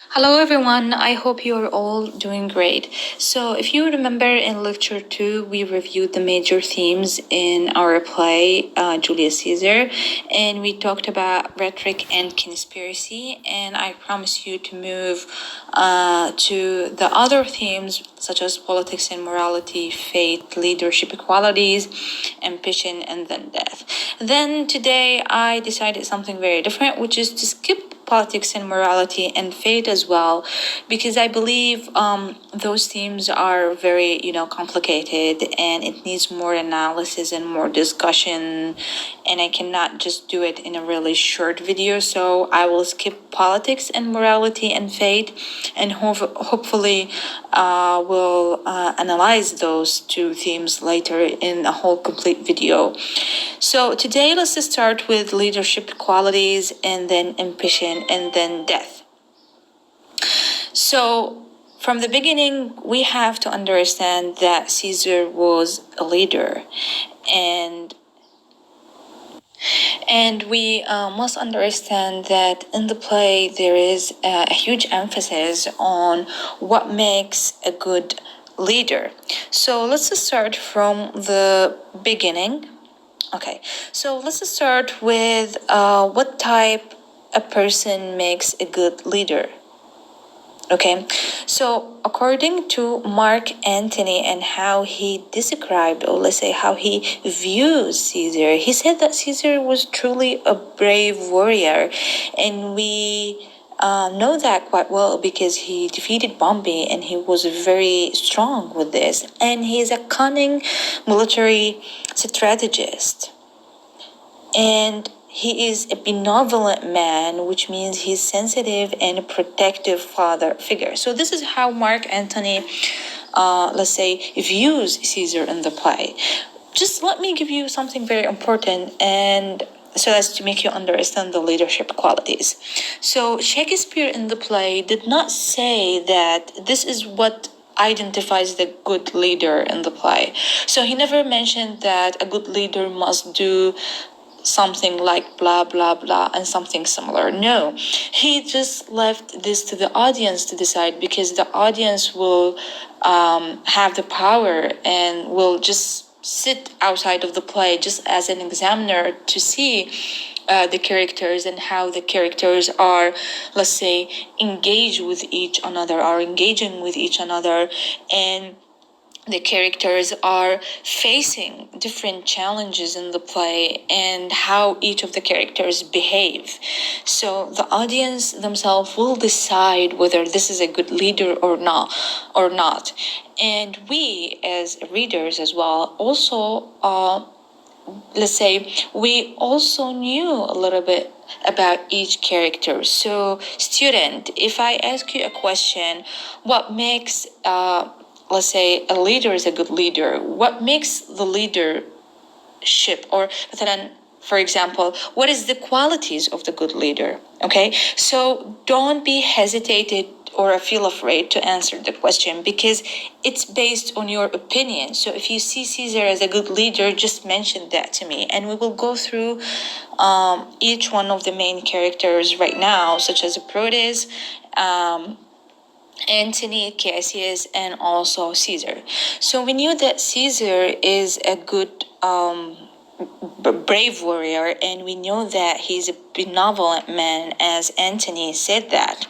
Hello everyone, I hope you're all doing great. So, if you remember in lecture 2, we reviewed the major themes in our play, Julius Caesar, and we talked about rhetoric and conspiracy. And I promise you to move to the other themes such as politics and morality, faith, leadership qualities, ambition, and then death. Then today I decided something very different, which is to skip politics and morality and fate as well, because I believe those themes are very complicated, and it needs more analysis and more discussion, and I cannot just do it in a really short video. So I will skip politics and morality and fate, and hopefully we'll analyze those two themes later in a whole complete video. So today let's just start with leadership qualities and then ambition and then death. So from the beginning, we have to understand that Caesar was a leader, and we must understand that in the play there is a huge emphasis on what makes a good leader. So let's just start from the beginning. Okay, so let's just start with what type a person makes a good leader. Okay, so according to Mark Antony and how he described, or let's say how he views Caesar, he said that Caesar was truly a brave warrior, and we know that quite well because he defeated Pompey and he was very strong with this, and he is a cunning military strategist. And he is a benevolent man, which means he's sensitive and a protective father figure. So this is how Mark Antony, let's say, views Caesar in the play. Just let me give you something very important, and so as to make you understand the leadership qualities. So Shakespeare in the play did not say that this is what identifies the good leader in the play. So he never mentioned that a good leader must do something like blah blah blah and something similar. No, he just left this to the audience to decide, because the audience will have the power and will just sit outside of the play just as an examiner to see the characters and how the characters are, let's say, engaged with each another, are engaging with each another, and the characters are facing different challenges in the play and how each of the characters behave. So the audience themselves will decide whether this is a good leader or not. And we as readers as well also let's say we also knew a little bit about each character. So student, if I ask you a question, what makes let's say a leader is a good leader, what makes the leadership, or for example, what is the qualities of the good leader? Okay, so don't be hesitated or feel afraid to answer the question, because it's based on your opinion. So if you see Caesar as a good leader, just mention that to me, and we will go through each one of the main characters right now, such as Proteus, Antony, Cassius, and also Caesar. So we knew that Caesar is a good brave warrior, and we know that he's a benevolent man, as Antony said that.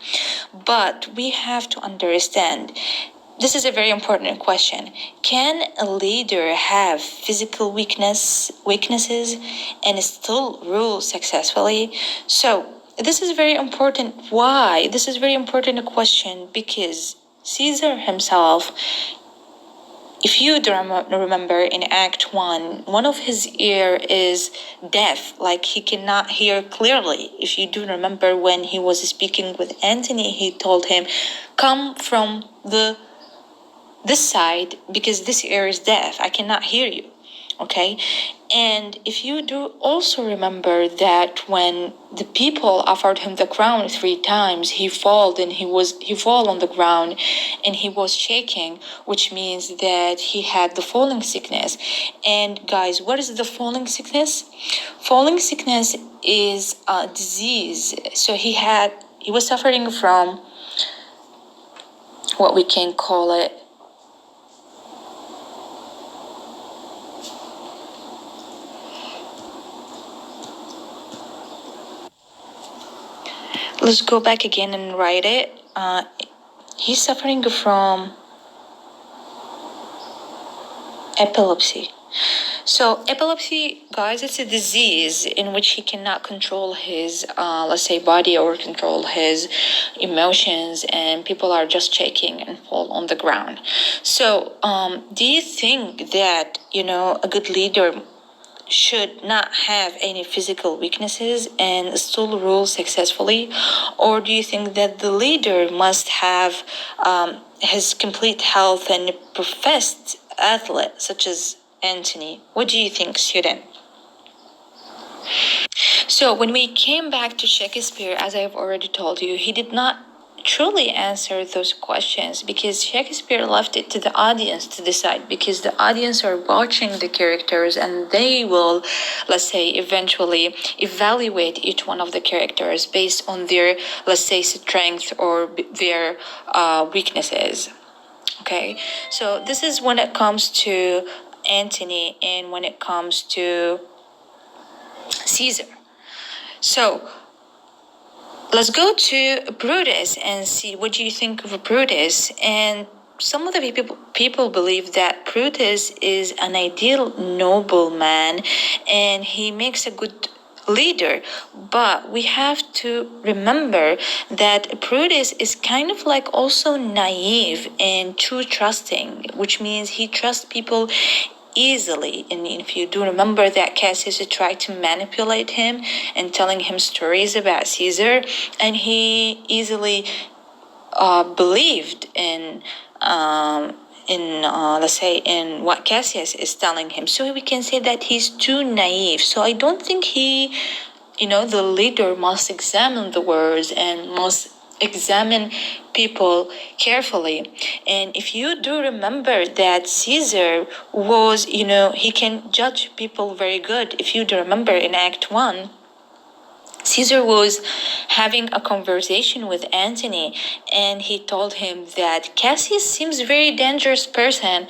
But we have to understand, this is a very important question. Can a leader have physical weaknesses and still rule successfully? So this is very important. Why? This is very important question, because Caesar himself, if you remember in Act 1, one of his ear is deaf, like he cannot hear clearly. If you do remember, when he was speaking with Antony, he told him, come from this side, because this ear is deaf, I cannot hear you. Okay, and if you do also remember that when the people offered him the crown 3 times, he fall on the ground and he was shaking, which means that he had the falling sickness. And guys, what is the falling sickness? Falling sickness is a disease. So he was suffering from what we can call it. Let's go back again and write it. He's suffering from epilepsy. So epilepsy, guys, it's a disease in which he cannot control his, let's say, body or control his emotions, and people are just shaking and fall on the ground. So, do you think that a good leader should not have any physical weaknesses and still rule successfully, or do you think that the leader must have his complete health and a professed athlete such as Antony? What do you think, student? So when we came back to Shakespeare, as I've already told you, he did not truly answer those questions because Shakespeare left it to the audience to decide, because the audience are watching the characters and they will, let's say, eventually evaluate each one of the characters based on their, let's say, strength or their weaknesses. Okay, so this is when it comes to Antony and when it comes to Caesar. So let's go to Brutus and see what do you think of Brutus. And some of the people believe that Brutus is an ideal nobleman and he makes a good leader, but we have to remember that Brutus is kind of like also naive and too trusting, which means he trusts people easily. And if you do remember that Cassius tried to manipulate him and telling him stories about Caesar, and he easily believed let's say in what Cassius is telling him. So we can say that he's too naive. So I don't think the leader must examine the words and must examine people carefully. And if you do remember that Caesar was, he can judge people very good. If you do remember in Act 1, Caesar was having a conversation with Antony, and he told him that Cassius seems a very dangerous person,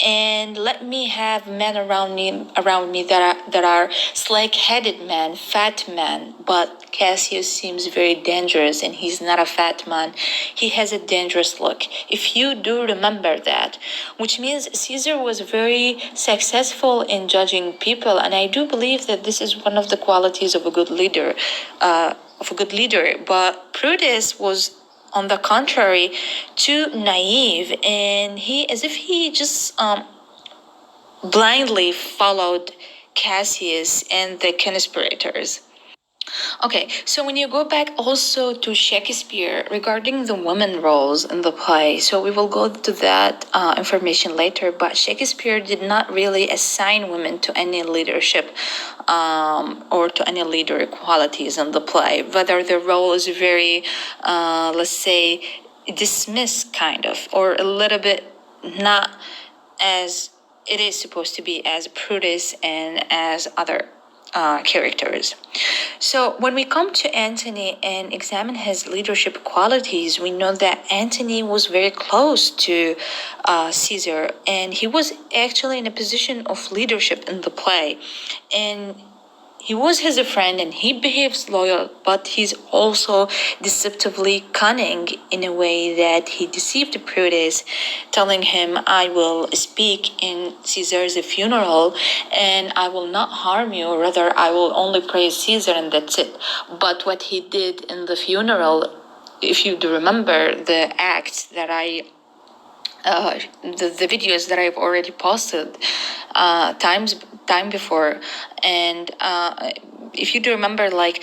and let me have men around me that are slack-headed men, fat men. But Cassius seems very dangerous, and he's not a fat man. He has a dangerous look. If you do remember that, which means Caesar was very successful in judging people, and I do believe that this is one of the qualities of a good leader. But Brutus was, on the contrary, too naive, and he, as if he just blindly followed Cassius and the conspirators. Okay, so when you go back also to Shakespeare regarding the women roles in the play, so we will go to that information later, but Shakespeare did not really assign women to any leadership or to any leader qualities in the play, whether the role is very, let's say, dismissed kind of, or a little bit not as it is supposed to be as Brutus and as other characters. So when we come to Antony and examine his leadership qualities, we know that Antony was very close to Caesar, and he was actually in a position of leadership in the play. And he was his friend and he behaves loyal, but he's also deceptively cunning in a way that he deceived Brutus, telling him, I will speak in Caesar's funeral and I will not harm you, rather I will only praise Caesar and that's it. But what he did in the funeral, if you do remember the acts that the videos that I've already posted time before, and if you do remember, like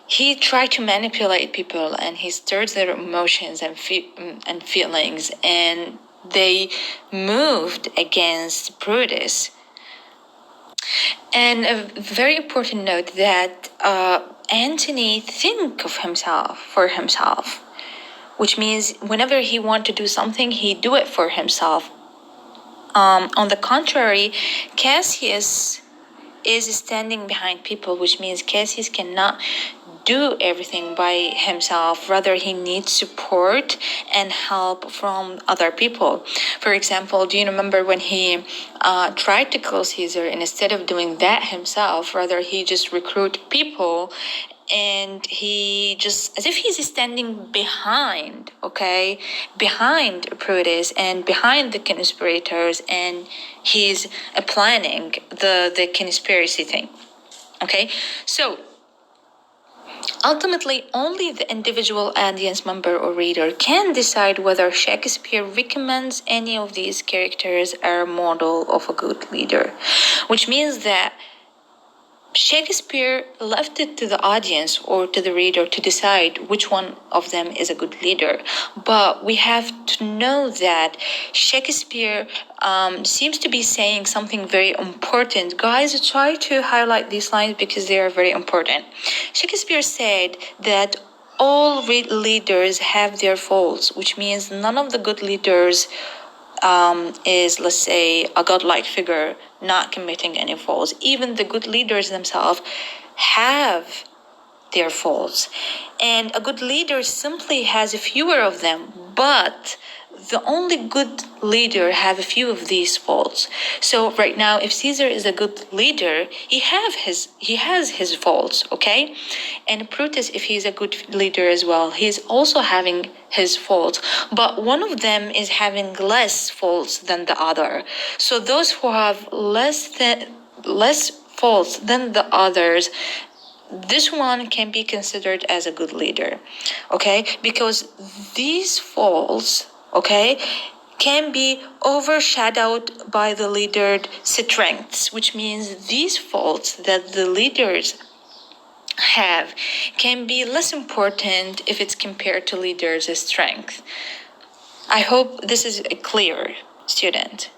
he tried to manipulate people and he stirs their emotions and feelings, and they moved against Brutus. And a very important note that Antony think of himself for himself, which means whenever he want to do something, he do it for himself. On the contrary, Cassius is standing behind people, which means Cassius cannot do everything by himself. Rather, he needs support and help from other people. For example, do you remember when he tried to kill Caesar, and instead of doing that himself, rather he just recruit people, and he just, as if he's standing behind, okay, behind Brutus and behind the conspirators, and he's planning the conspiracy thing. Okay, so ultimately, only the individual audience member or reader can decide whether Shakespeare recommends any of these characters as a model of a good leader, which means that Shakespeare left it to the audience or to the reader to decide which one of them is a good leader. But we have to know that Shakespeare seems to be saying something very important. Guys, try to highlight these lines because they are very important. Shakespeare said that all leaders have their faults, which means none of the good leaders is, let's say, a godlike figure not committing any faults. Even the good leaders themselves have their faults, and a good leader simply has fewer of them, but the only good leader have a few of these faults. So right now, if Caesar is a good leader, he has his faults, okay? And Brutus, if he's a good leader as well, he's also having his faults, but one of them is having less faults than the other. So those who have less faults than the others, this one can be considered as a good leader, okay? Because these faults, okay, can be overshadowed by the leader's strengths, which means these faults that the leaders have can be less important if it's compared to leaders' strength. I hope this is clear, student.